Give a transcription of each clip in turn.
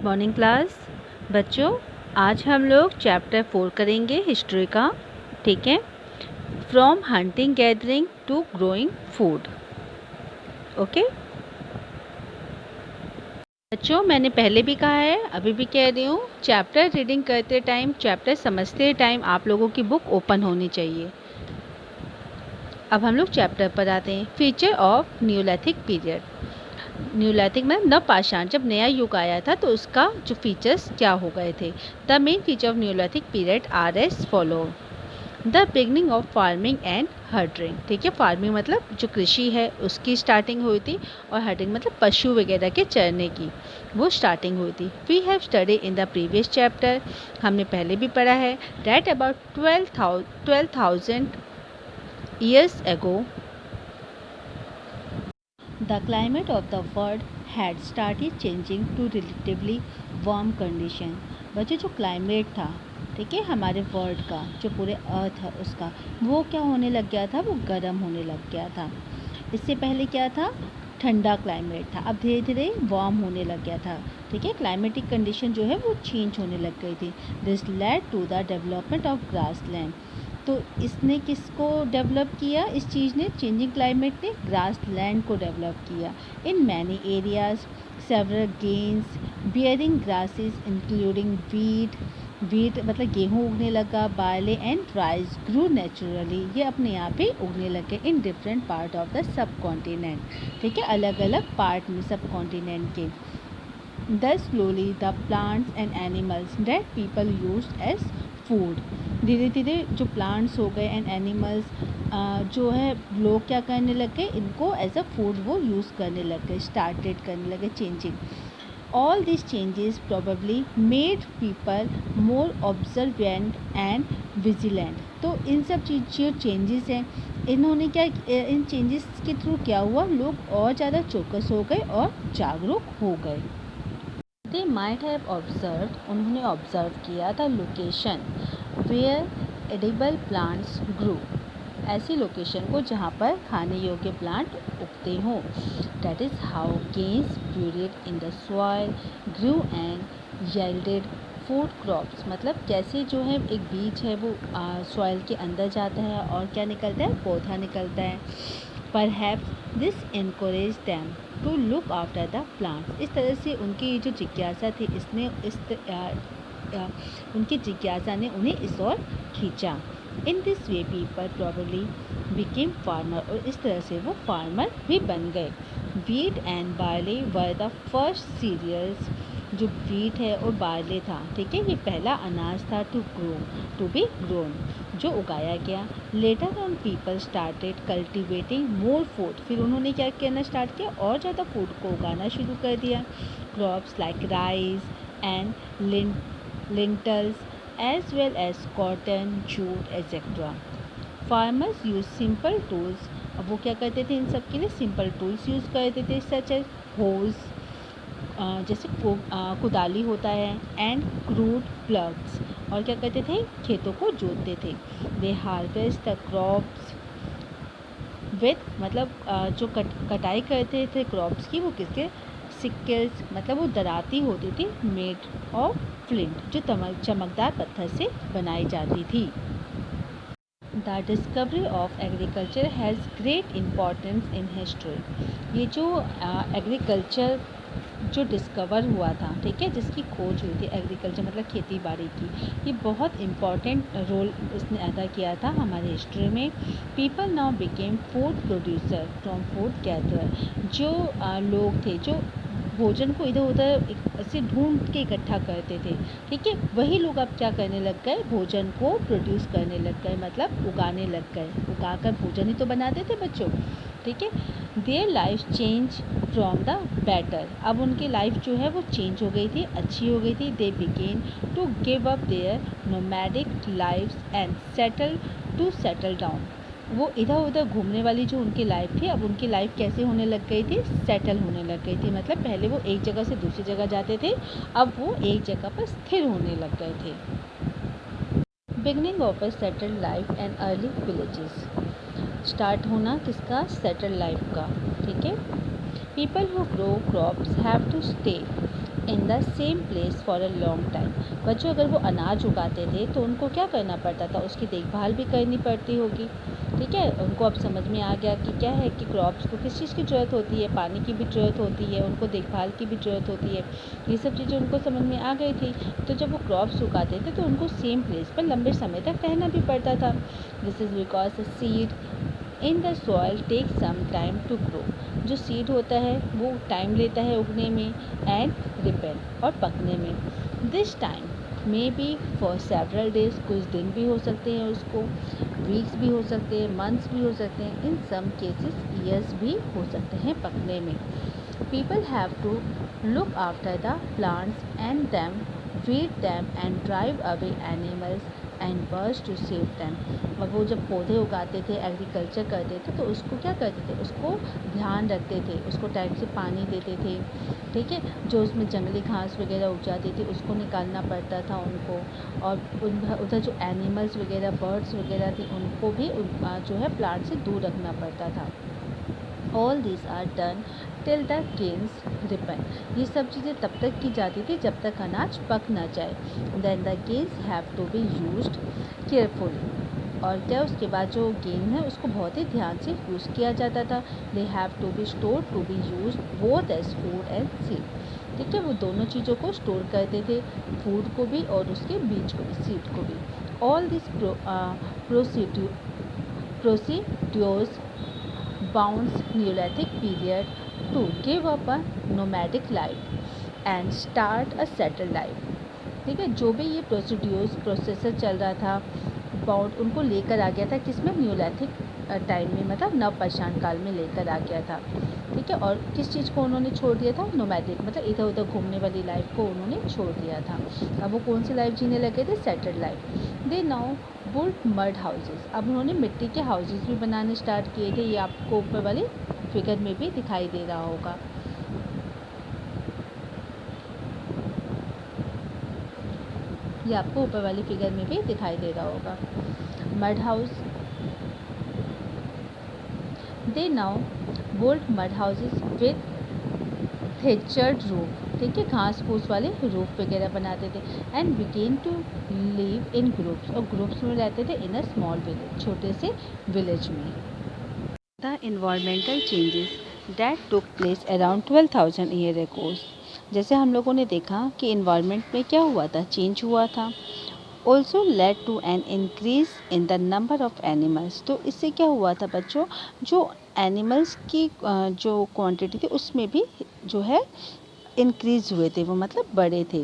Morning class. बच्चों, आज हम लोग चैप्टर 4 करेंगे हिस्ट्री का। ठीक है, from hunting gathering to growing food. Okay बच्चों, मैंने पहले भी कहा है, अभी भी कह रही हूँ, चैप्टर रीडिंग करते टाइम, चैप्टर समझते टाइम आप लोगों की बुक ओपन होनी चाहिए। अब हम लोग चैप्टर पर आते हैं। Feature of Neolithic period. Neolithic मतलब नवपाषाण, जब नया युग आया था तो उसका जो फीचर्स क्या हो गए थे। The main feature of Neolithic period R S follow. The beginning of farming and herding. ठीक है, फार्मिंग मतलब जो कृषि है उसकी स्टार्टिंग हुई थी, और हर्डिंग मतलब पशु वगैरह के चरने की वो स्टार्टिंग हुई थी। We have study in the previous chapter, हमने पहले भी पढ़ा है, that about 12,000 years ago the climate of the world had started changing to relatively warm condition। बच्चों, जो क्लाइमेट था, ठीक है, हमारे वर्ल्ड का, जो पूरे अर्थ है उसका, वो क्या होने लग गया था, वो गर्म होने लग गया था। इससे पहले क्या था, ठंडा क्लाइमेट था, अब धीरे धीरे वार्म होने लग गया था। ठीक है, क्लाइमेटिक कंडीशन जो है वो चेंज होने लग गई थी। This led to the development of grassland. तो इसने किसको डेवलप किया, इस चीज़ ने, चेंजिंग क्लाइमेट ने ग्रास लैंड को डेवलप किया। In many areas several grains bearing grasses including wheat मतलब गेहूँ उगने लगा, barley and rice grew naturally, ये अपने आप ही उगने लगे in different part of the subcontinent. ठीक है, अलग अलग पार्ट में सब कॉन्टिनेंट के। Thus slowly the plants and animals that people used as food, धीरे धीरे जो प्लांट्स हो गए एंड एनिमल्स जो है लोग क्या करने लगे, इनको एज अ फूड वो यूज़ करने लगे, स्टार्टेड करने लगे changing. All this changes probably made people more observant and vigilant. तो इन सब चीज़ जो चेंजेस हैं, इन्होंने क्या, इन चेंजेस के थ्रू क्या हुआ, लोग और ज़्यादा चौकस हो गए और जागरूक हो गए। They might have observed, उन्होंने ऑब्जर्व किया था, location where edible plants grow, ऐसी लोकेशन को जहाँ पर खाने योग्य प्लांट उगते हों। That is how grains buried in the soil grew and yielded food crops, मतलब कैसे जो है एक बीज है वो सॉइल के अंदर जाता है और क्या निकलता है, पौधा निकलता है। Perhaps this encouraged them to look after the plants। इस तरह से उनकी जो जिज्ञासा थी, इसने उनकी जिज्ञासा ने उन्हें इस ओर खींचा। In this way people probably became farmer, और इस तरह से वो फार्मर भी बन गए। Wheat and barley were the first cereals, जो वीट है और बार्ले था, ठीक है, ये पहला अनाज था टू बी ग्रोन, जो उगाया गया। Later on people started cultivating more food, फिर उन्होंने क्या करना स्टार्ट किया, और ज़्यादा फूड को उगाना शुरू कर दिया। Crops like rice and lentils as well as cotton, jute etc. Farmers use simple tools। अब वो क्या करते थे, इन सब के लिए सिंपल टूल्स यूज़ करते थे, सच एज होज, जैसे कुदाली होता है, एंड क्रूड प्लग्स, और क्या करते थे, खेतों को जोतते थे। दे हार्वेस्ट द क्रॉप्स विथ, मतलब जो कटाई करते थे क्रॉप्स की, वो किसके, सिक्ल्स, मतलब वो दराती होती थी, मेड ऑफ फ्लिंट, जो चमकदार पत्थर से बनाई जाती थी। The discovery of agriculture has great importance in history. ये जो एग्रीकल्चर जो डिस्कवर हुआ था, ठीक है, जिसकी खोज हुई थी, एग्रीकल्चर मतलब खेती बाड़ी की, ये बहुत इम्पॉर्टेंट रोल इसने अदा किया था हमारे हिस्ट्री में। People now became food producer from food gatherer, जो लोग थे जो भोजन को इधर उधर ऐसे ढूंढ के इकट्ठा करते थे, ठीक है, वही लोग अब क्या करने लग गए, भोजन को प्रोड्यूस करने लग गए, मतलब उगाने लग गए, उगाकर भोजन ही तो बनाते थे बच्चों, ठीक है। Their life change from the better, अब उनकी लाइफ जो है वो चेंज हो गई थी, अच्छी हो गई थी। They begin to give up their nomadic lifes and settle down, वो इधर उधर घूमने वाली जो उनकी लाइफ थी, अब उनकी लाइफ कैसे होने लग गई थी, सेटल होने लग गई थी, मतलब पहले वो एक जगह से दूसरी जगह जाते थे, अब वो एक जगह पर स्थिर होने लग गए थे। Beginning of a settled life and early villages, start होना किसका, सेटल लाइफ का, ठीक है। People who grow crops have to stay in the same place for a long time. बच्चों अगर वो अनाज उगाते थे तो उनको क्या करना पड़ता था, उसकी देखभाल भी करनी पड़ती होगी। ठीक है, उनको अब समझ में आ गया कि क्या है कि क्रॉप्स को किस चीज़ की ज़रूरत होती है, पानी की भी ज़रूरत होती है, उनको देखभाल की भी ज़रूरत होती है। ये सब चीज़ें उनको समझ में आ गई थी। तो जब वो क्रॉप्स उगाते थे तो उनको सेम प्लेस पर लंबे समय तक रहना भी पड़ता था। This is because seed in the soil take some time to grow. जो सीड होता है वो टाइम लेता है उगने में एंड रिपेन और पकने में। This time may be for several days, कुछ दिन भी हो सकते हैं उसको, वीक्स भी हो सकते हैं, मंथ्स भी हो सकते हैं, इन सम केसेस ईयर्स भी हो सकते हैं पकने में। People have to look after the plants and them, feed them and drive away animals and birds to save them। और वो जब पौधे उगाते थे, एग्रीकल्चर करते थे, तो उसको क्या करते थे, उसको ध्यान रखते थे, उसको टाइम से पानी देते थे। ठीक है, जो उसमें जंगली घास वगैरह उग जाती थी उसको निकालना पड़ता था उनको। और उधर जो एनिमल्स वगैरह, बर्ड्स वगैरह थे, उनको भी जो है प्लांट से दूर रखना पड़ता था। All this are done till the grains ripen. ये सब चीज़ें तब तक की जाती थी जब तक अनाज पक ना जाए। Then the grains have to be used carefully. और क्या उसके बाद जो गेन है उसको बहुत ही ध्यान से यूज़ किया जाता था। They have to be store to be use both as food and seed. ठीक है, वो दोनों चीज़ों को स्टोर करते थे, फूड को भी और उसके बीज को भी, सीड को भी। All this procedures bounds Neolithic period to give up a nomadic life and start a settled life। ठीक है, जो भी ये प्रोसेसर चल रहा था, बाउंड उनको लेकर आ गया था किसमें, न्यूलैथिक टाइम में, मतलब नवपाषाण काल में लेकर आ गया था। ठीक है, और किस चीज़ को उन्होंने छोड़ दिया था, नोमैडिक, मतलब इधर उधर घूमने वाली लाइफ को उन्होंने छोड़ दिया था। अब वो कौन सी लाइफ जीने लगे थे, सेटल्ड लाइफ। दे नाउ बुल्ड मड हाउसेस। अब उन्होंने मिट्टी के हाउसेस भी बनाने स्टार्ट किए थे। ये आपको ऊपर वाली फिगर में भी दिखाई दे रहा होगा। ये आपको ऊपर वाली फिगर में भी दिखाई दे रहा होगा, mud house. They now built mud houses with thatched roof. ठीक है, घास फूस वाले रूफ वगैरह बनाते थे। And begin to live in groups, और ग्रुप्स में रहते थे इन अ स्मॉल विलेज, छोटे से विलेज में। The environmental changes that took place around 12,000 year ago. जैसे हम लोगों ने देखा कि इन्वायरमेंट में क्या हुआ था, चेंज हुआ था। Also led to an increase in the number of animals. तो इससे क्या हुआ था बच्चों, जो एनिमल्स की जो क्वांटिटी थी उसमें भी जो है इंक्रीज हुए थे, वो मतलब बड़े थे।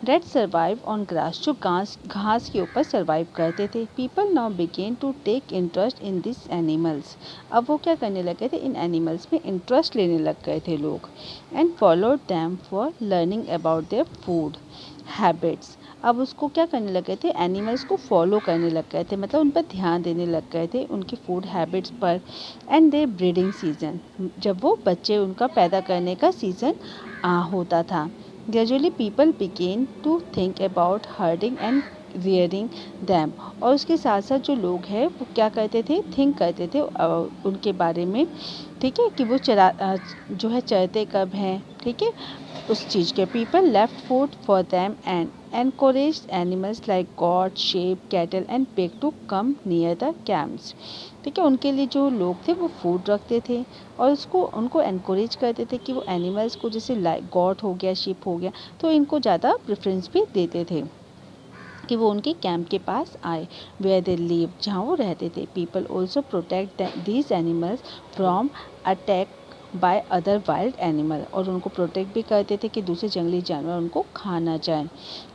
डेट सर्वाइव ऑन ग्रास, जो घास के ऊपर सर्वाइव करते थे। People now began to take interest in this animals. अब वो क्या करने लगे थे, इन एनिमल्स में इंटरेस्ट लेने लग गए थे लोग। And followed them for learning about their food habits. अब उसको क्या करने लगे थे, एनिमल्स को फॉलो करने लग गए थे, मतलब उन पर ध्यान देने लग गए थे, उनके फूड हैबिट्स पर। एंड दे ब्रीडिंग सीजन, जब वो बच्चे उनका पैदा करने का सीज़न होता था। Gradually people began to think about herding and rearing them. और उसके साथ साथ जो लोग हैं वो क्या करते थे, थिंक करते थे उनके बारे में। ठीक है, कि वो जो है चरते कब हैं। ठीक है, उस चीज़ के। People left food for them and encouraged animals like goat, sheep, cattle and pig to come near the camps। ठीक है, उनके लिए जो लोग थे वो फूड रखते थे और उनको एनकरेज करते थे कि वो एनिमल्स को, जैसे गॉट हो गया, शीप हो गया, तो इनको ज़्यादा प्रेफरेंस भी देते थे कि वो उनके कैंप के पास आए, वेयर दे लिव, जहाँ वो रहते थे। People also protect these animals from attack by other wild animal, और उनको प्रोटेक्ट भी करते थे कि दूसरे जंगली जानवर उनको खा ना जाए।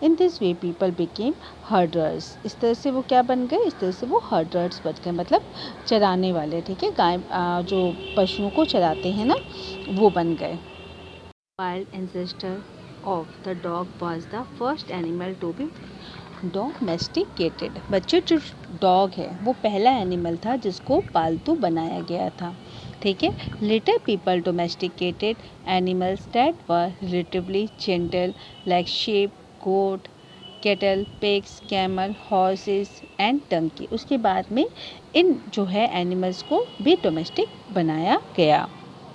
इन this way people became herders. इस तरह से वो क्या बन गए, इस तरह से वो हर्डर्स बन गए, मतलब चराने वाले। ठीक है, गाय जो पशुओं को चराते हैं ना, वो बन गए। Wild ancestor of the dog was the first animal to be domesticated. बच्चों, जो डॉग है वो पहला एनिमल था जिसको पालतू बनाया गया था। ठीक है, later people domesticated animals that were relatively gentle like sheep, goat, cattle, pigs, camel, horses and donkey. उसके बाद में इन जो है एनिमल्स को भी डोमेस्टिक बनाया गया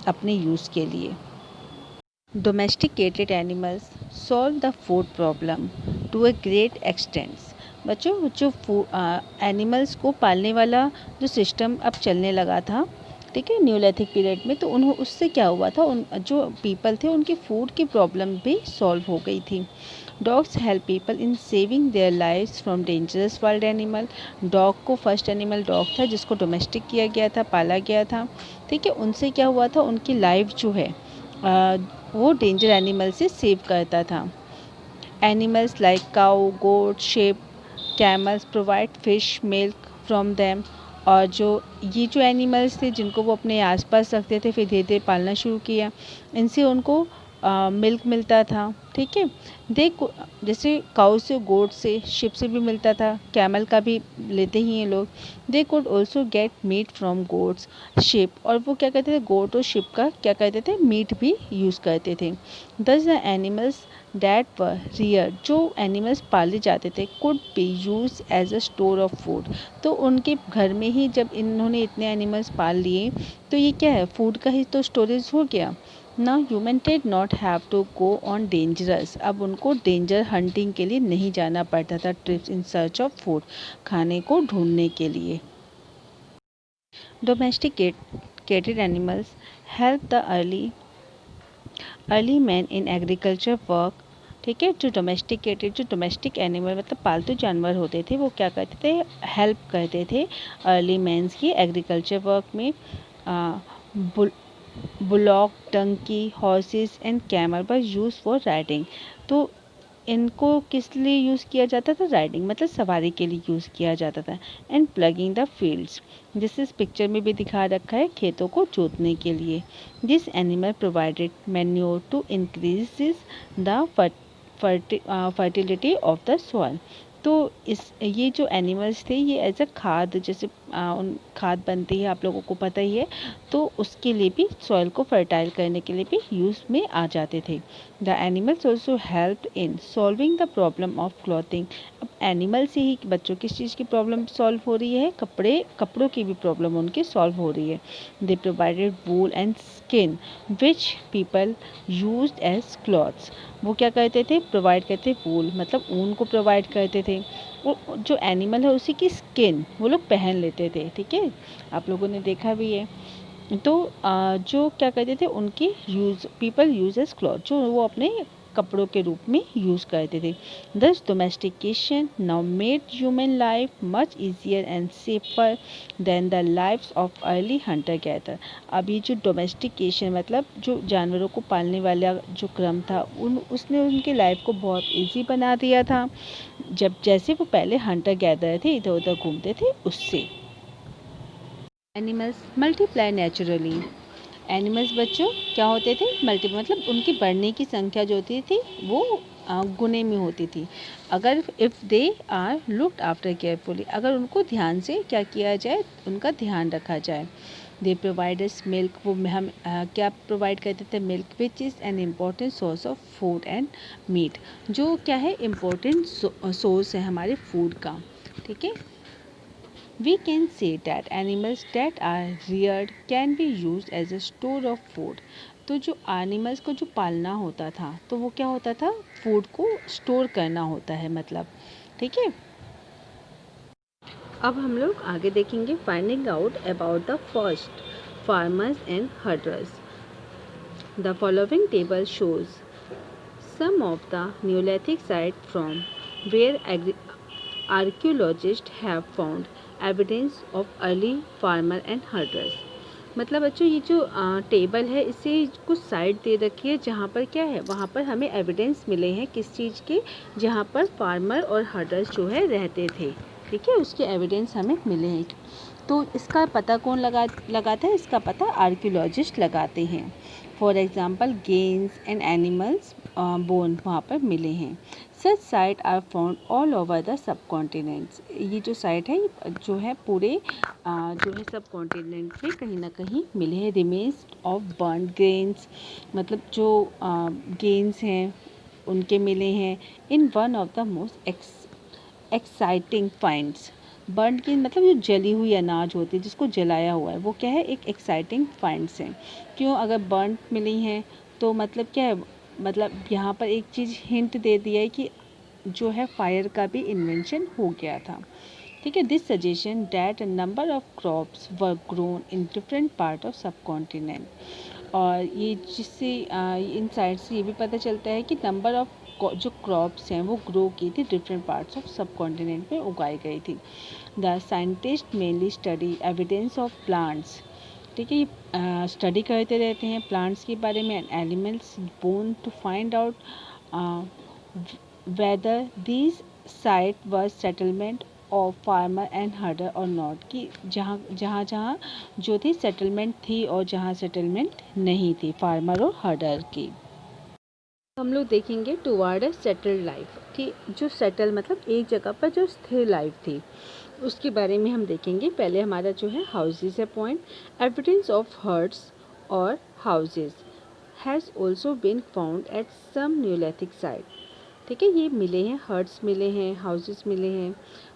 अपने यूज़ के लिए। Domesticated animals solve the food problem to a great extent. बच्चों जो एनिमल्स को पालने वाला जो सिस्टम अब चलने लगा था, ठीक है, न्यूलिथिक पीरियड में, तो उन्हों उससे क्या हुआ था, उन जो पीपल थे उनकी फूड की प्रॉब्लम भी सॉल्व हो गई थी। Dogs help people in saving their lives from dangerous wild animal. Dog को फर्स्ट एनिमल डॉग था जिसको डोमेस्टिक किया गया था, पाला गया था, ठीक है। उनसे क्या हुआ था, उनकी लाइफ जो है वो डेंजर एनिमल से सेव करता था। Animals like cow, goat, sheep, camels provide fish milk from them. और ये जो एनिमल्स थे जिनको वो अपने आसपास रखते थे, फिर धीरे धीरे पालना शुरू किया, इनसे उनको मिल्क मिलता था, ठीक है। जैसे काउ से, गोट से, शिप से भी मिलता था, कैमल का भी लेते ही हैं लोग। They could also get meat from goats, sheep, और वो क्या करते थे, गोट और शिप का क्या करते थे, मीट भी यूज़ करते थे। Thus the animals that were rear, जो एनिमल्स पाले जाते थे, could be use as a store of food. तो उनके घर में ही जब इन्होंने इतने एनिमल्स पाल लिए, तो ये क्या है, फूड का ही तो स्टोरेज हो गया ना। Human did not have to go on dangerous, अब उनको डेंजर हंटिंग के लिए नहीं जाना पड़ता था, trips in search of food, खाने को ढूंढने के लिए। Domesticated animals help the early man in agriculture work, ठीक है। जो डोमेस्टिक एनिमल मतलब पालतू जानवर होते थे, वो क्या करते थे, हेल्प करते थे अर्ली मैन्स की एग्रीकल्चर वर्क में। Bullock, donkey, horses and camel were use for riding. तो इनको किस लिए यूज़ किया जाता था, राइडिंग मतलब सवारी के लिए यूज़ किया जाता था। एंड प्लगिंग द फील्ड्स, जिस इस पिक्चर में भी दिखा रखा है, खेतों को जोतने के लिए। This animal provided manure to increase the fertility of the soil. तो ये जो एनिमल्स थे, ये एज अ खाद, जैसे खाद बनती है, आप लोगों को पता ही है, तो उसके लिए भी, सॉइल को फर्टाइल करने के लिए भी यूज़ में आ जाते थे। The animals also help in solving the problem of clothing. अब एनिमल से ही बच्चों किस चीज़ की प्रॉब्लम सॉल्व हो रही है, कपड़ों की भी प्रॉब्लम उनकी सॉल्व हो रही है। They provided wool and skin which people use as clothes. वो क्या करते थे, प्रोवाइड करते, वूल मतलब ऊन को प्रोवाइड करते थे, वो जो एनिमल है उसी की स्किन वो लोग पहन लेते थे, ठीक है, आप लोगों ने देखा भी है। तो जो क्या करते थे, उनकी पीपल यूज एज क्लॉथ, जो वो अपने कपड़ों के रूप में यूज़ करते थे। Thus domestication now made human life much easier and safer than the lifes of early hunter gather. अभी जो डोमेस्टिकेशन मतलब जो जानवरों को पालने वाला जो क्रम था, उसने उनकी लाइफ को बहुत ईजी बना दिया था, जब जैसे वो पहले हंटर गैदर थे, इधर उधर घूमते थे उससे। Animals multiply naturally. एनिमल्स बच्चों क्या होते थे, मल्टीपल मतलब उनकी बढ़ने की संख्या जो होती थी वो गुने में होती थी। अगर if they are looked after carefully, अगर उनको ध्यान से क्या किया जाए, उनका ध्यान रखा जाए। दे प्रोवाइडर्स मिल्क, वो हम क्या प्रोवाइड करते थे, milk which is an important source of food and meat, जो क्या है, इम्पोर्टेंट सोर्स है हमारे फूड का, ठीक है। We can say that animals that are reared can be used as a store of food. तो जो एनिमल्स को जो पालना होता था, तो वो क्या होता था, फूड को स्टोर करना होता है मतलब, ठीक है। अब हम लोग आगे देखेंगे, finding out about the first farmers and herders. The following table shows some of the Neolithic sites from where archaeologists have found evidence of early farmer and herders। मतलब बच्चों ये जो टेबल है, इससे कुछ साइट दे रखी है जहाँ पर क्या है, वहाँ पर हमें एविडेंस मिले हैं किस चीज़ के, जहाँ पर फार्मर और हर्डर्स जो है रहते थे, ठीक है, उसके एविडेंस हमें मिले हैं। तो इसका पता कौन लगाता है, इसका पता आर्कियोलॉजिस्ट लगाते हैं। For example grains and animals bone वहाँ पर मिले हैं। Such site are found all over the subcontinents. ये जो साइट है जो है पूरे जो है सब कॉन्टिनेंट पे कहीं ना कहीं मिले हैं। रिमेन्स ऑफ बर्न ग्रेन्स, मतलब जो गेन्स हैं उनके मिले हैं। In one of the most exciting finds, burn की मतलब जो जली हुई अनाज होती है जिसको जलाया हुआ है, वो क्या है, एक एक्साइटिंग फाइंड्स है। क्यों, अगर बर्न मिली हैं तो मतलब क्या है, मतलब यहाँ पर एक चीज़ हिंट दे दिया है कि जो है फायर का भी इन्वेंशन हो गया था। ठीक है, this suggestion that a number of crops were grown in different part of सब कॉन्टिनेंट। और ये जिससे इन साइड से ये भी पता चलता है कि नंबर ऑफ जो क्रॉप्स हैं वो ग्रो की थी डिफरेंट पार्ट्स ऑफ सब कॉन्टिनेंट में उगाई गई थी। The scientist mainly study evidence of plants. ठीक है, ये स्टडी करते रहते हैं प्लांट्स के बारे में and animals bone to find out whether these site were settlement of farmer and herder और नॉट, कि जहाँ जो थी सेटलमेंट थी और जहाँ सेटलमेंट नहीं थी फार्मर और हर्डर की। हम लोग देखेंगे टुवर्ड अ सेटल्ड लाइफ, कि जो सेटल मतलब एक जगह पर जो स्थिर लाइफ थी उसके बारे में हम देखेंगे। पहले हमारा जो है हाउसेज है पॉइंट। एविडेंस ऑफ हर्ट्स और houses has also been found at some neolithic site. ठीक है, ये मिले हैं, हर्ट्स मिले हैं, हाउसेज मिले हैं।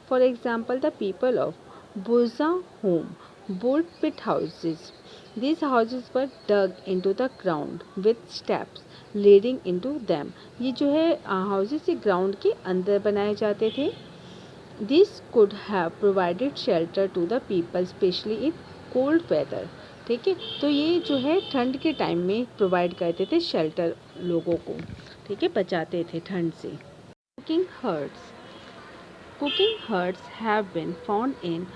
For example the people of Burzahom built pit houses. These houses were dug into the ground with steps leading into them. ये जो है हाउसेज ग्राउंड के अंदर बनाए जाते थे। This could have provided shelter to the people, especially in cold weather. ठीक है, तो ये जो है ठंड के टाइम में प्रोवाइड करते थे शेल्टर लोगों को। ठीक है, बचाते थे ठंड से। Cooking huts. Cooking huts have been found in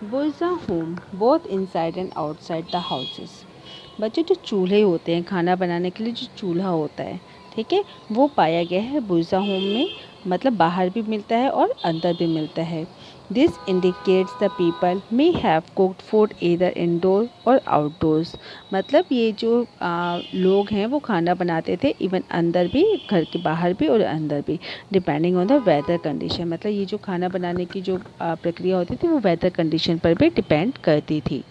Burzahom both inside and outside the houses. बच्चों, जो चूल्हे होते हैं खाना बनाने के लिए, जो चूल्हा होता है, ठीक है, वो पाया गया है बुर्जा होम में, मतलब बाहर भी मिलता है और अंदर भी मिलता है। This indicates the people may have cooked food either indoor और आउटडोर्स। मतलब ये जो लोग हैं वो खाना बनाते थे इवन अंदर भी, घर के बाहर भी और अंदर भी, depending on the weather condition. मतलब ये जो खाना बनाने की जो प्रक्रिया होती थी वो वेदर कंडीशन पर भी डिपेंड करती थी।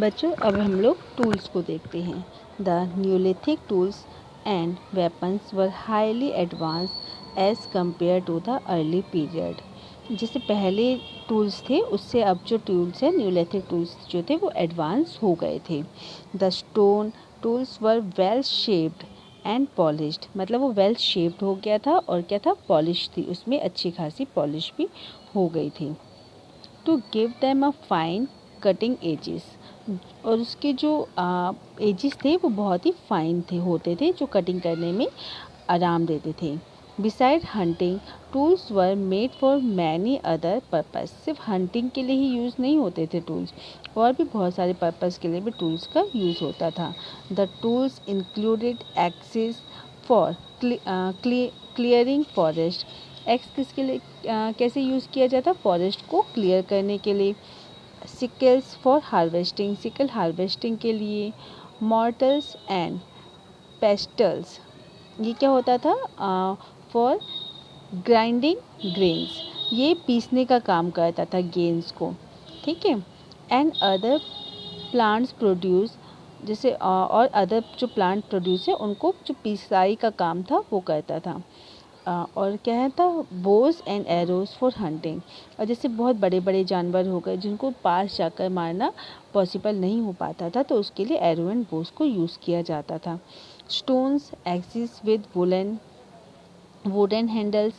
बच्चों, अब हम लोग टूल्स को देखते हैं। The neolithic tools and weapons were highly advance as compare to the early period. जैसे पहले टूल्स थे उससे अब जो टूल्स हैं, न्यूलिथिक टूल्स जो थे वो एडवांस हो गए थे। The stone tools were well shaped and polished. मतलब वो वेल शेप्ड हो गया था और क्या था, पॉलिश थी, उसमें अच्छी खासी पॉलिश भी हो गई थी। To give them a fine cutting edges. और उसके जो एजेस थे वो बहुत ही फाइन होते थे, जो कटिंग करने में आराम देते थे। Beside hunting tools were made for many other purpose. सिर्फ हंटिंग के लिए ही यूज़ नहीं होते थे टूल्स, और भी बहुत सारे पर्पस के लिए भी टूल्स का यूज़ होता था। The tools included axes for clearing forest. Axe किसके लिए कैसे यूज़ किया जाता, फॉरेस्ट को क्लियर करने के लिए। Sicles for harvesting, sickle harvesting के लिए। मॉर्टल्स एंड पेस्टल्स, ये क्या होता था, फॉर ग्राइंडिंग ग्रेन्स, ये पीसने का काम करता था गेन्स को। ठीक है, एंड अदर प्लांट्स प्रोड्यूस, जैसे और अदर जो प्लांट प्रोड्यूस है उनको जो पिसाई का काम था वो करता था। और क्या है था, Bose and arrows for hunting. और जैसे बहुत बड़े बड़े जानवर हो गए जिनको पास जाकर मारना पॉसिबल नहीं हो पाता था, तो उसके लिए एरो एंड बोस को यूज़ किया जाता था। Stones axis with wooden handles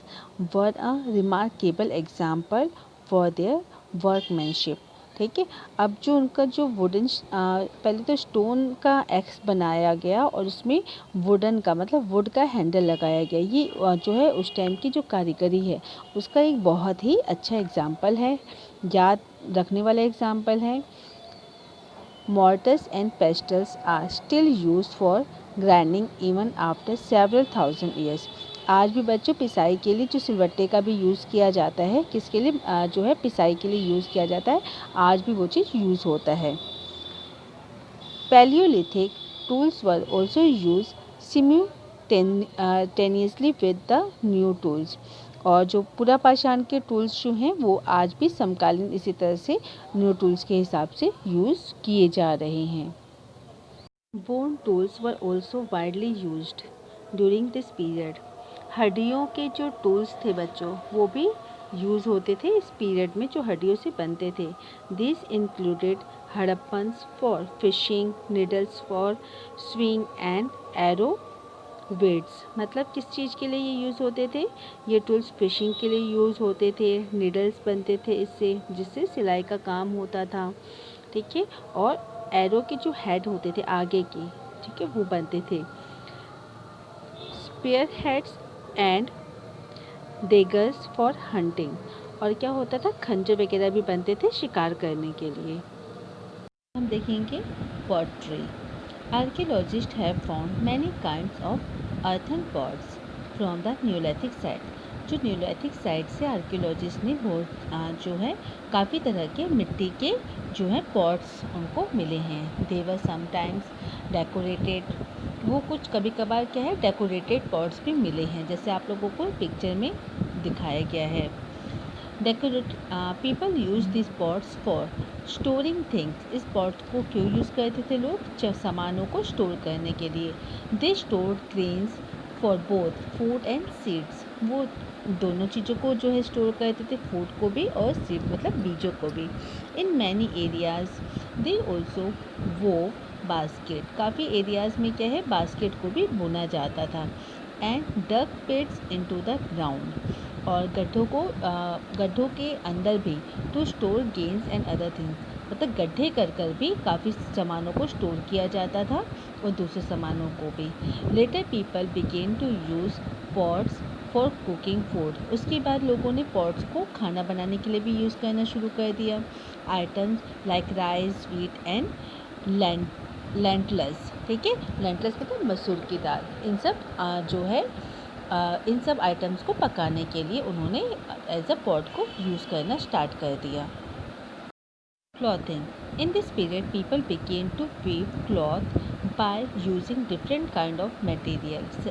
were a remarkable example for their workmanship. ठीक है, अब जो उनका जो वुडन, पहले तो स्टोन का एक्स बनाया गया और उसमें वुडन का मतलब वुड का हैंडल लगाया गया। ये जो है उस टाइम की जो कारीगरी है उसका एक बहुत ही अच्छा एग्जाम्पल है, याद रखने वाला एग्जाम्पल है। Mortars and pestles are still used for grinding even after several thousand years. आज भी बच्चों पिसाई के लिए जो सिलवट्टे का भी यूज़ किया जाता है, किसके लिए, जो है पिसाई के लिए यूज़ किया जाता है, आज भी वो चीज़ यूज़ होता है। Paleolithic tools were also used simultaneously with the new tools. और जो पुरापाषाण के टूल्स जो हैं वो आज भी समकालीन इसी तरह से न्यू टूल्स के हिसाब से यूज़ किए जा रहे हैं। Bone tools were also widely used during this period. हड्डियों के जो टूल्स थे बच्चों वो भी यूज़ होते थे इस पीरियड में, जो हड्डियों से बनते थे। This included Harappans for fishing, needles for swing and arrow weights. मतलब किस चीज़ के लिए ये यूज़ होते थे? ये टूल्स फिशिंग के लिए यूज़ होते थे, नीडल्स बनते थे इससे, जिससे सिलाई का काम होता था, ठीक है। और एरो के जो हेड होते थे आगे के, ठीक है, वो बनते थे। Spear heads and daggers for hunting. और क्या होता था? खंजर वगैरह भी बनते थे शिकार करने के लिए। हम देखेंगे pottery. Archaeologists have found many kinds of earthen pots from the Neolithic site। जो न्यूलिथिक साइट से आर्कियोलॉजिस्ट ने जो है काफ़ी तरह के मिट्टी के जो है पॉट्स उनको मिले हैं। दे वर समटाइम्स डेकोरेटेड। वो कुछ कभी कभार क्या है, डेकोरेटेड पॉट्स भी मिले हैं, जैसे आप लोगों को पिक्चर में दिखाया गया है। Decorate people use this pots for storing things. इस पॉट को क्यों यूज़ करते थे लोग? सामानों को स्टोर करने के लिए। They store grains for both food and seeds. वो दोनों चीज़ों को जो है स्टोर करते थे, फूड को भी और सीड मतलब बीजों को भी। In many areas they also wove basket. काफ़ी एरियाज़ में क्या है, बास्केट को भी बुना जाता था। And dug pits into the ground. और गड्ढों के अंदर भी to store grains and other things. मतलब गड्ढे कर भी काफ़ी सामानों को स्टोर किया जाता था और दूसरे सामानों को भी। Later people began to use pots for cooking food. उसके बाद लोगों ने पॉट्स को खाना बनाने के लिए भी यूज़ करना शुरू कर दिया। Items like rice, wheat and lentils, ठीक है। लेंटल्स मतलब मसूर की दाल। इन सब जो है इन सब आइटम्स को पकाने के लिए उन्होंने एज अ पॉट को यूज़ करना स्टार्ट कर दिया। Clothing. In this period people began to weave cloth by using different kind of materials.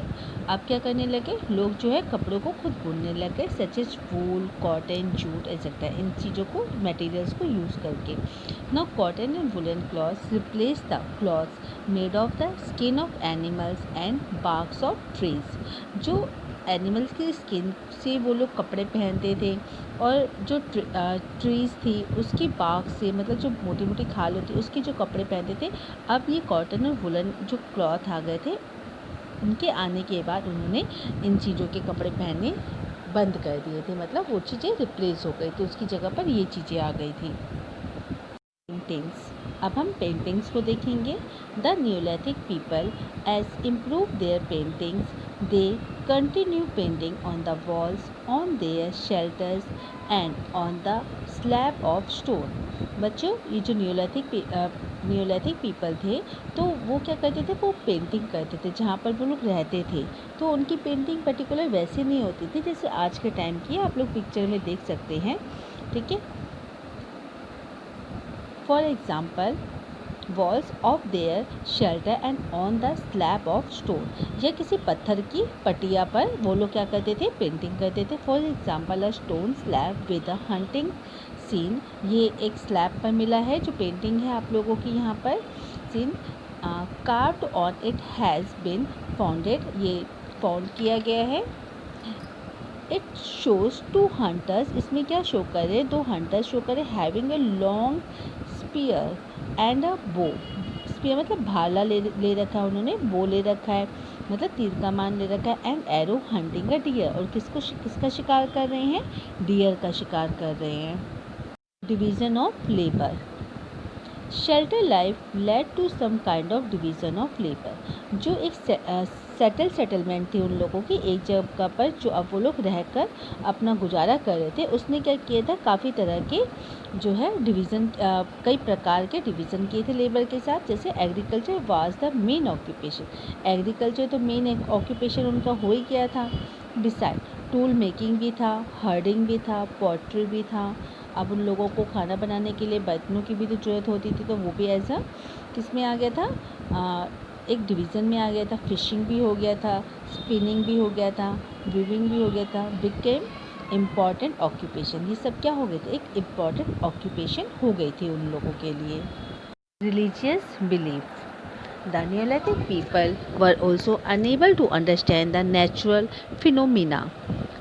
अब क्या करने लगे लोग, जो है कपड़ों को खुद बुनने लगे, सच एज वूल, कॉटन, जूट एक्सेट्रा। इन चीज़ों को, मटेरियल्स को यूज़ करके। Now cotton and woollen clothes replace the clothes made of the skin of animals and barks of trees. जो एनिमल्स की स्किन से वो लोग कपड़े पहनते थे, और जो ट्रीज़ थी उसकी बार्क से, मतलब जो मोटी मोटी खाल होती उसके जो कपड़े पहनते थे। अब ये कॉटन और वुलन जो क्लॉथ आ गए थे, उनके आने के बाद उन्होंने इन चीज़ों के कपड़े पहनने बंद कर दिए थे। मतलब वो चीज़ें रिप्लेस हो गई, तो उसकी जगह पर ये चीज़ें आ गई थी। पेंटिंग्स। अब हम पेंटिंग्स को देखेंगे। The neolithic people as improve their paintings, they continue painting on the walls, on their shelters and on the slab of stone. बच्चों, ये जो न्यूलिथिक पीपल थे, तो वो क्या करते थे, वो पेंटिंग करते थे जहाँ पर वो लोग रहते थे। तो उनकी पेंटिंग पर्टिकुलर वैसे नहीं होती थी जैसे आज के टाइम की आप लोग पिक्चर में देख सकते हैं, ठीक है। For example, walls of their shelter and on the slab of stone। या किसी पत्थर की पटिया पर वो लोग क्या करते थे, पेंटिंग करते थे। For example a stone slab with a hunting scene. ये एक स्लैब पर मिला है जो पेंटिंग है आप लोगों की यहाँ पर। Scene carved on it has been founded. ये फाउंड किया गया है। It shows two hunters. इसमें क्या शो करे, दो हंटर्स शो करे, having a long spear and a bow. Spear मतलब भाला ले रखा है उन्होंने, बो ले रखा है मतलब तीर कमान ले रखा है, and arrow hunting a deer. और किसका शिकार कर रहे हैं, डियर का शिकार कर रहे हैं। Division of labour. Shelter life led to some kind of division of labour. जो एक सेटलमेंट थी उन लोगों की एक जगह पर, जो अब वो लोग रहकर अपना गुजारा कर रहे थे, उसने क्या किया था, काफ़ी तरह के जो है डिवीज़न, कई प्रकार के डिवीज़न किए थे लेबर के साथ। जैसे agriculture was the main occupation. Agriculture तो मेन ऑक्यूपेशन उनका हो ही गया था। डिसाइड टूल मेकिंग भी था, हर्डिंग भी था, पॉटरी भी था। अब उन लोगों को खाना बनाने के लिए बर्तनों की भी तो ज़रूरत होती थी, तो वो भी ऐसा किस में आ गया था, एक डिवीज़न में आ गया था। फिशिंग भी हो गया था, स्पिनिंग भी हो गया था, वीविंग भी हो गया था। Became important occupation. ये सब क्या हो गए थे, एक इम्पॉर्टेंट ऑक्यूपेशन हो गई थी उन लोगों के लिए। Religious belief. The Neolithic people were also unable to understand the natural phenomena।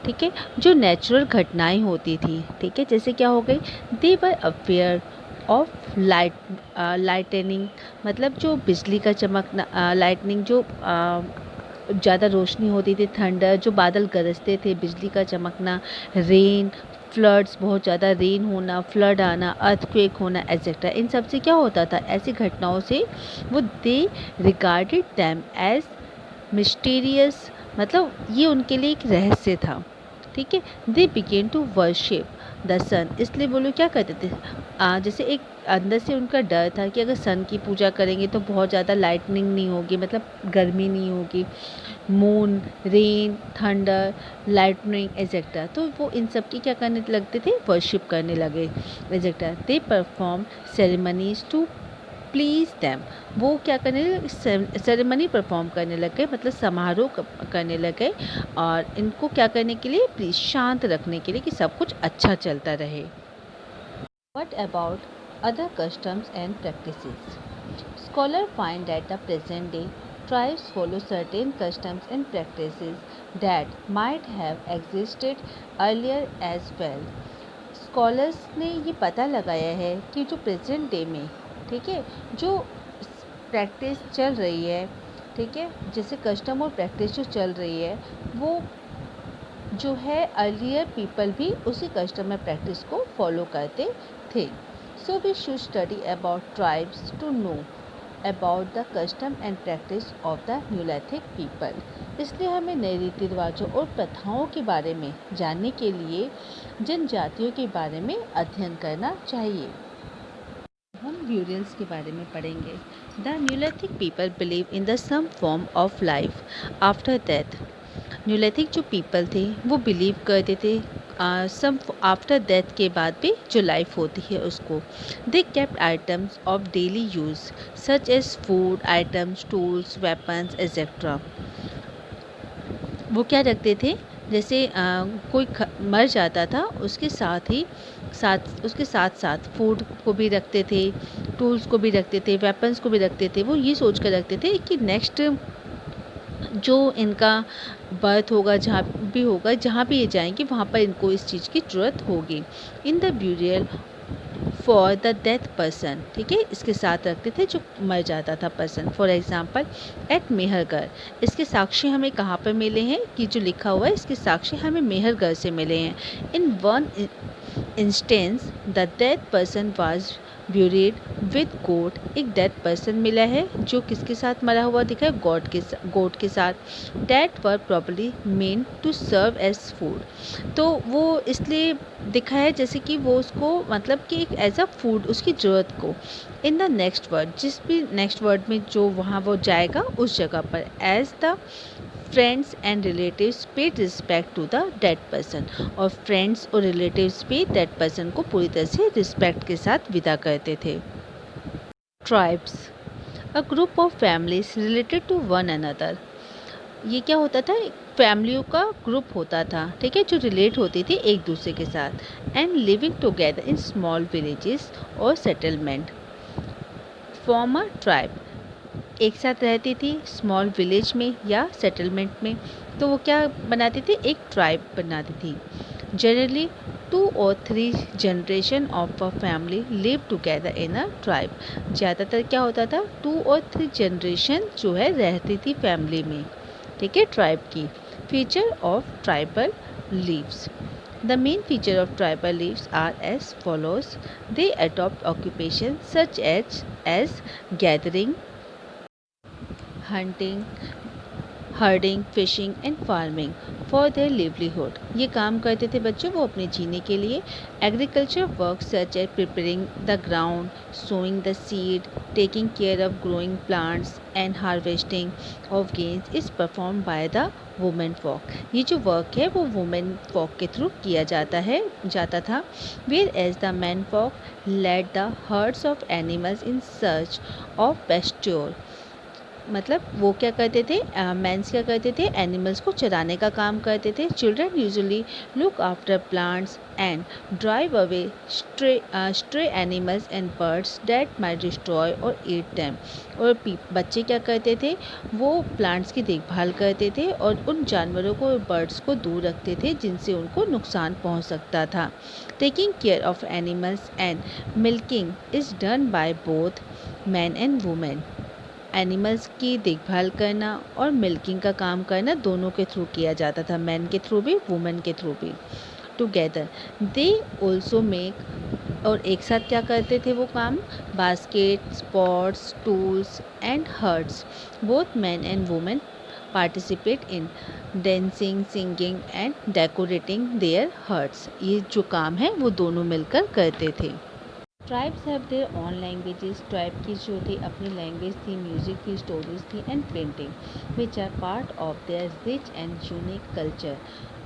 ठीक है, जो नेचुरल घटनाएं होती थी, ठीक है, जैसे क्या हो गई, दे वर अवेयर ऑफ लाइटनिंग, मतलब जो बिजली का चमकना, लाइटनिंग जो ज़्यादा रोशनी होती थी, थंडर जो बादल गरजते थे, बिजली का चमकना, रेन, फ्लड्स बहुत ज़्यादा रेन होना, फ्लड आना, अर्थक्वेक होना एटसेट्रा। इन सब से क्या होता था, ऐसी घटनाओं से वो दे रिगार्डेड दैम एज मिस्टीरियस, मतलब ये उनके लिए एक रहस्य था। ठीक है। दे बिगेन टू वर्शिप द सन, इसलिए वो लोग क्या करते थे, जैसे एक अंदर से उनका डर था कि अगर सन की पूजा करेंगे तो बहुत ज़्यादा लाइटनिंग नहीं होगी, मतलब गर्मी नहीं होगी, मून, रेन, थंडर, लाइटनिंग एग्जेक्ट्रा, तो वो इन सब की क्या करने लगते थे, वर्शिप करने लगे एग्जेक्ट्रा। They perform ceremonies to please them, वो क्या करने लगे, सेरेमनी परफॉर्म करने लगे, मतलब समारोह करने लगे, और इनको क्या करने के लिए, प्लीज शांत रखने के लिए कि सब कुछ अच्छा चलता रहे। What about other customs and practices? Scholars find that the present day tribes follow certain customs and practices that might have existed earlier as well. Scholars ने ये पता लगाया है कि जो प्रेजेंट डे में, ठीक है, जो प्रैक्टिस चल रही है, ठीक है, जैसे कस्टम और प्रैक्टिस जो चल रही है, वो जो है अर्लियर पीपल भी उसी कस्टम और प्रैक्टिस को फॉलो करते थे। So we should study about tribes to know about the custom and practice of the neolithic people, इसलिए हमें नए रीति रिवाजों और प्रथाओं के बारे में जानने के लिए जनजातियों के बारे में अध्ययन करना चाहिए। हम ब्यूरियल्स के बारे में पढ़ेंगे। The neolithic people believe in the some form of life after death, neolithic जो पीपल थे वो बिलीव करते थे सम आफ्टर डेथ के बाद भी जो लाइफ होती है उसको। They kept items of daily use such as food items, tools, weapons etcetera. वो क्या रखते थे, जैसे कोई मर जाता था उसके साथ साथ फूड को भी रखते थे, टूल्स को भी रखते थे, वेपन्स को भी रखते थे। वो ये सोच कर रखते थे कि नेक्स्ट जो इनका बर्थ होगा, जहाँ भी ये जाएंगे वहाँ पर इनको इस चीज़ की ज़रूरत होगी। In the burial for the death person, ठीक है, इसके साथ रखते थे जो मर जाता था person. For example at Mehrgarh, इसके साक्षी हमें कहाँ पर मिले हैं, कि जो लिखा हुआ है इसके साक्षी हमें मेहरगढ़ से मिले हैं। In one instance the death person was buried with goat, एक डेड पर्सन मिला है जो किसके साथ मरा हुआ दिखा है, गोट के साथ। That were properly meant to serve as food, तो वो इसलिए दिखा है जैसे कि वो उसको, मतलब कि एक एज अ फूड उसकी ज़रूरत को। इन द नेक्स्ट वर्ड, जिस भी नेक्स्ट वर्ड में जो वहाँ वो जाएगा उस जगह पर, as the friends and relatives paid respect to the dead person, और फ्रेंड्स और रिलेटिव्स भी डेड पर्सन को पूरी तरह से रिस्पेक्ट के साथ विदा करते थे। Tribes, a group of families related to one another, ये क्या होता था, फैमिलियों का ग्रुप होता था, ठीक है, जो रिलेट होती थी एक दूसरे के साथ। And living together in small villages और सेटलमेंट, फॉर्म अ ट्राइब, एक साथ रहती थी स्मॉल विलेज में या सेटलमेंट में, तो वो क्या बनाती थी, एक ट्राइब बनाती थी। Generally 2 or 3 generation of a family live together in a tribe, ज़्यादातर क्या होता था 2 और 3 जनरेशन जो है रहती थी फैमिली में, ठीक है, ट्राइब की। Feature of tribal leaves, the main feature of tribal leaves are as follows. They adopt occupations such as gathering, hunting, herding, fishing and farming for their livelihood, ये काम करते थे बच्चों वो अपने जीने के लिए। Agriculture work such as preparing the ground, sowing the seed, taking care of growing plants and harvesting of grains is perform by the women folk, ये जो वर्क है वो वुमेन फॉक के थ्रू किया जाता था। Whereas the man folk led the herds of animals in search of pasture, मतलब वो क्या करते थे, मैंस क्या करते थे, एनिमल्स को चराने का काम करते थे। Children usually look after plants and drive away stray animals and birds that might destroy और ईट देम। और बच्चे क्या करते थे, वो प्लांट्स की देखभाल करते थे और उन जानवरों को, बर्ड्स को दूर रखते थे जिनसे उनको नुकसान पहुंच सकता था। Taking care of animals and milking is done by both men and women. Animals की देखभाल करना और मिल्किंग का काम करना दोनों के थ्रू किया जाता था, मैन के थ्रू भी, वुमेन के थ्रू भी। टुगेदर दे ऑल्सो मेक, और एक साथ क्या करते थे वो काम, basket, pots, tools and huts. Both men and women participate in dancing, singing and decorating their huts. ये जो काम है वो दोनों मिलकर करते थे। Tribes have their own languages. Tribe की जो थी अपनी लैंग्वेज थी, म्यूज़िक थी, स्टोरीज थी and painting which are part of their rich and unique culture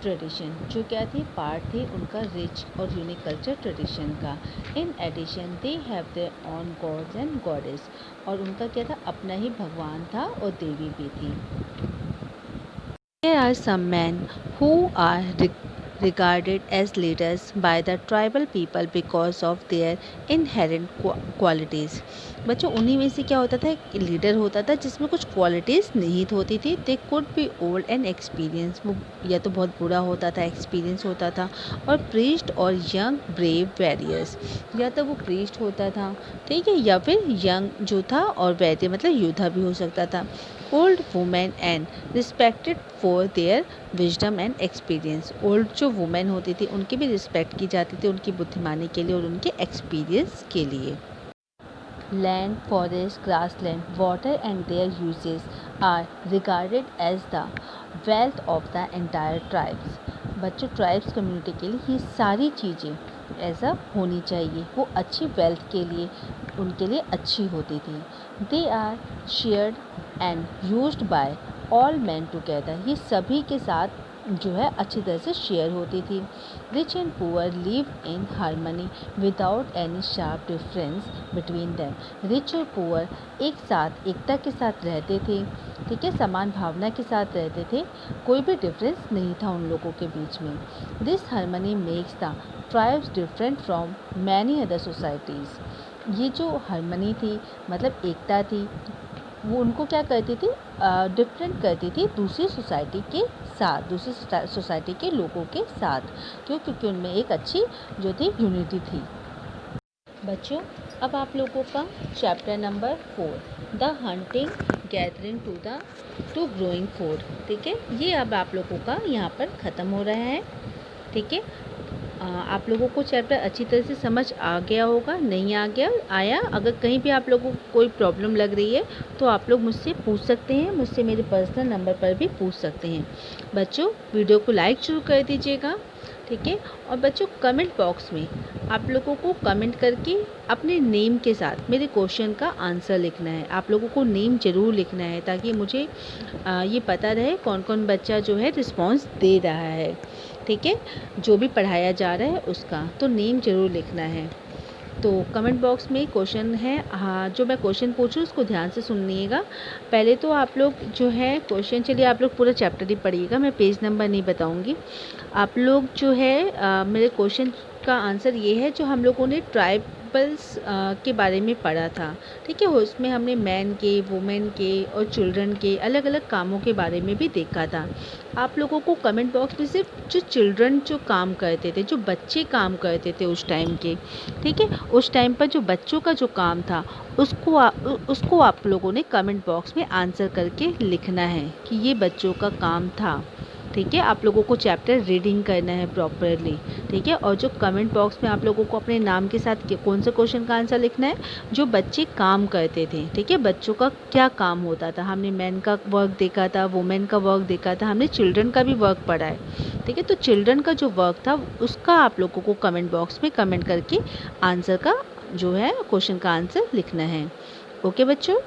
tradition. जो क्या थी, पार्ट थे उनका रिच और यूनिक कल्चर ट्रेडिशन का। In addition they have their own gods and goddess, और उनका क्या था, अपना ही भगवान था और देवी भी थी। There are some men who are regarded as leaders by the tribal people because of their inherent qualities. बच्चों, उन्हीं में से क्या होता था, एक लीडर होता था जिसमें कुछ क्वालिटीज़ निहित होती थी। They could be old and experience, वो या तो बहुत बुरा होता था, एक्सपीरियंस होता था, और प्रीस्ट और यंग ब्रेव वैरियर्स, या तो वो प्रीस्ट होता था, ठीक है, या फिर यंग जो था और वैद्य मतलब योद्धा भी हो सकता था। Old women and respected for their wisdom and experience. Old जो वुमेन होती थी उनकी भी रिस्पेक्ट की जाती थी, उनकी बुद्धिमानी के लिए और उनके एक्सपीरियंस के लिए। Land, forest, grassland, water and their uses are regarded as the wealth of the entire tribes. बच्चों, ट्राइब्स कम्युनिटी के लिए ये सारी चीज़ें ऐसा होनी चाहिए, वो अच्छी वेल्थ के लिए, उनके लिए अच्छी होती थी। They are shared and used by all men together, ये सभी के साथ जो है अच्छी तरह से शेयर होती थी। Rich and poor live in harmony without any sharp difference between them. Rich और पुअर एक साथ, एकता के साथ रहते थे, ठीक है, समान भावना के साथ रहते थे, कोई भी डिफरेंस नहीं था उन लोगों के बीच में। This harmony makes the tribes different from many other societies. ये जो हारमनी थी, मतलब एकता थी, वो उनको क्या करती थी, डिफरेंट करती थी दूसरी सोसाइटी के साथ, दूसरी सोसाइटी के लोगों के साथ। क्यों? क्योंकि उनमें एक अच्छी जो थी यूनिटी थी। बच्चों, अब आप लोगों का chapter number 4, the hunting gathering to growing food, ठीक है, ये अब आप लोगों का यहाँ पर ख़त्म हो रहा है, ठीक है। आप लोगों को चैप्टर अच्छी तरह से समझ आ गया होगा, नहीं आ गया आया, अगर कहीं भी आप लोगों को कोई प्रॉब्लम लग रही है तो आप लोग मुझसे पूछ सकते हैं, मुझसे मेरे पर्सनल नंबर पर भी पूछ सकते हैं। बच्चों, वीडियो को लाइक जरूर कर दीजिएगा, ठीक है। और बच्चों, कमेंट बॉक्स में आप लोगों को कमेंट करके अपने नेम के साथ मेरे क्वेश्चन का आंसर लिखना है। आप लोगों को नेम ज़रूर लिखना है ताकि मुझे ये पता रहे कौन कौन बच्चा जो है रिस्पॉन्स दे रहा है, ठीक है, जो भी पढ़ाया जा रहा है उसका, तो नेम ज़रूर लिखना है। तो कमेंट बॉक्स में क्वेश्चन है, हाँ, जो मैं क्वेश्चन पूछूँ उसको ध्यान से सुनिएगा। पहले तो आप लोग जो है क्वेश्चन, चलिए आप लोग पूरा चैप्टर ही पढ़िएगा, मैं पेज नंबर नहीं बताऊँगी। आप लोग जो है मेरे क्वेश्चन का आंसर ये है, जो हम लोगों ने ट्राइबल्स के बारे में पढ़ा था, ठीक है, उसमें हमने मैन के, वुमेन के और चिल्ड्रन के अलग अलग कामों के बारे में भी देखा था। आप लोगों को कमेंट बॉक्स में सिर्फ जो चिल्ड्रन जो काम करते थे, जो बच्चे काम करते थे उस टाइम के, ठीक है, उस टाइम पर जो बच्चों का जो काम था उसको आप लोगों ने कमेंट बॉक्स में आंसर करके लिखना है कि ये बच्चों का काम था, ठीक है। आप लोगों को चैप्टर रीडिंग करना है प्रॉपरली, ठीक है। और जो कमेंट बॉक्स में आप लोगों को अपने नाम के साथ कौन से क्वेश्चन का आंसर लिखना है, जो बच्चे काम करते थे, ठीक है, बच्चों का क्या काम होता था। हमने मैन का वर्क देखा था, वुमेन का वर्क देखा था, हमने चिल्ड्रन का भी वर्क पढ़ा है, ठीक है। तो चिल्ड्रन का जो वर्क था उसका आप लोगों को कमेंट बॉक्स में कमेंट करके आंसर का जो है क्वेश्चन का आंसर लिखना है। ओके बच्चों,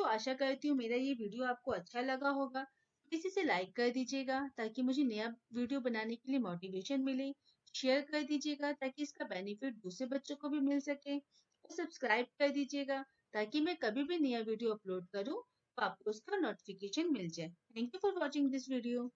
आशा करती हूँ मेरा ये वीडियो आपको अच्छा लगा होगा। इसी से लाइक कर दीजिएगा ताकि मुझे नया वीडियो बनाने के लिए मोटिवेशन मिले। शेयर कर दीजिएगा ताकि इसका बेनिफिट दूसरे बच्चों को भी मिल सके, और सब्सक्राइब कर दीजिएगा ताकि मैं कभी भी नया वीडियो अपलोड करूं तो आपको उसका नोटिफिकेशन मिल जाए। Thank you for watching this video.